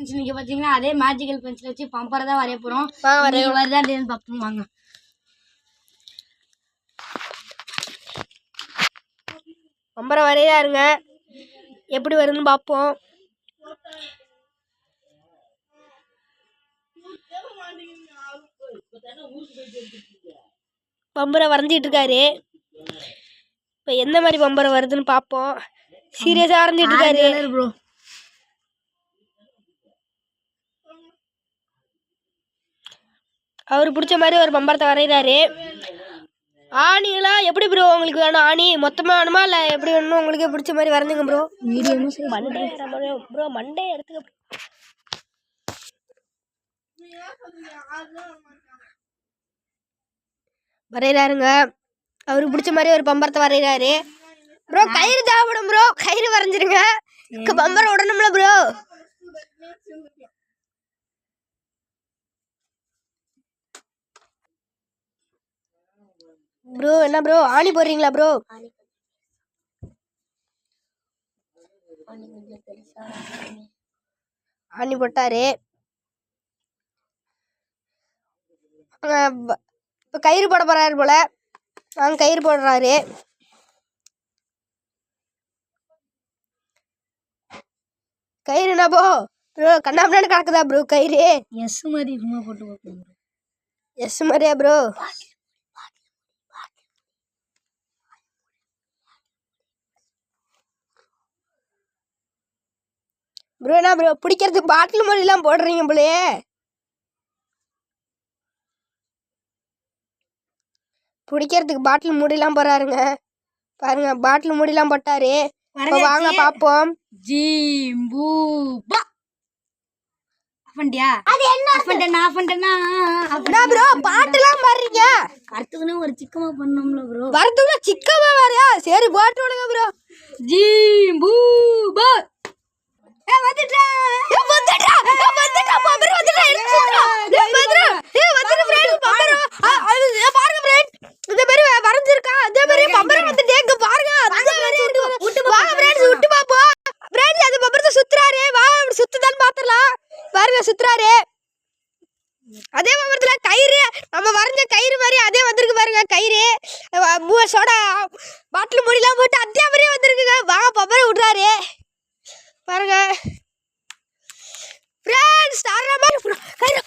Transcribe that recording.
Friends நீங்க பாத்தீங்கன்னா அதே மேஜிக்கல் பென்சில் வச்சு பம்பரை தான் வரைய போறோம். வருதா இல்லையான்னு பார்ப்போம் வாங்க. பம்பரை வரையாருங்க, எப்படி வருதுன்னு பார்ப்போம். பம்பரை வரைஞ்சிட்டு இருக்காரு. இப்போ எந்த மாதிரி பம்பரை வருதுன்னு பார்ப்போம். சீரியஸாக வரைஞ்சிட்டு இருக்காரு ப்ரோ. அவரு பிடிச்ச மாதிரி ஒரு பம்பரத்தை வரைகிறாரு. ஆணிங்களா எப்படி ப்ரோ உங்களுக்கு வேணும்? ஆணி மொத்தமாக வேணுமா இல்லை எப்படி வேணும்? உங்களுக்கு பிடிச்ச மாதிரி வரைஞ்சுங்க ப்ரோ. மண்டே ப்ரோ, மண்டே எடுத்துக்க. வரைகிறாருங்க, அவருக்கு பிடிச்ச மாதிரி ஒரு பம்பரத்தை வரைகிறாரு ப்ரோ. கயிறு தேவைப்படும் ப்ரோ, கயிறு வரைஞ்சிருங்க. பம்பரை விடணும்ல ப்ரோ. ப்ரோ என்ன ப்ரோ ஆணி போடுறீங்களா ப்ரோ? ஆணி போட்டாரு. இப்போ கயிறு போட போறாரு போல. நாங்கள் கயிறு போடுறாரு. கயிறு என்ன ப்ரோ கண்ணாமண்ணு கிடக்குதா ப்ரோ கயிறு? எஸ் மாதிரி சும்மா போட்டு பார்ப்போம். எஸ் மாதிரியா ப்ரோ? ப்ரோ என்ன ப்ரோ பிடிக்கிறதுக்கு பாட்டில் மூடிலாம் போடுறீங்க போலயே. பிடிக்கிறதுக்கு பாட்டில் மூடிலாம் போறாருங்க. பாருங்க பாட்டில் மூடிலாம் போட்டாரு. வாங்க பாப்போம். ப்ரோ பாட்டுலாம் பாடுறீங்க, வரத்துக்குன்னு ஒரு சிக்கமா பண்ணோம்ல ப்ரோ. வரத்துக்குள்ள சிக்கமா வேறையா? சரி போட்டு விடுங்க ப்ரோ. ஜீம்பூபா வந்துட்டா வந்துட்டா வந்துட்டா பம்பர் வந்துட்டா எடுத்து சுத்துறா. வந்துரு ஃப்ரெண்ட் பம்பர். பாருங்க ஃப்ரெண்ட் இந்த மாதிரி வரைஞ்சிருக்கா. அதே மாதிரி பம்பர் வந்துட்டே இங்க பாருங்க. அந்த மாதிரி வாங்க ஃப்ரெண்ட்ஸ் விட்டு பாப்போம். ஃப்ரெண்ட்ஸ் அந்த பம்பரத்தை சுத்துறாரு. வாங்க அப்படி சுத்துதான்னு பாத்துறலாம். பாருங்க சுத்துறாரு. அதே பம்பரத்துல கயிறு நம்ம வரைஞ்ச கயிறு மாதிரி அதே வந்திருக்கு பாருங்க. கயிறு சோடா பாட்டில் மூடிலாம் போட்டு அதே மாதிரியே வந்திருக்குங்க. வாங்க பம்பரை விடுறாரு பாருங்க ஃப்ரெண்ட்ஸ். கயிறு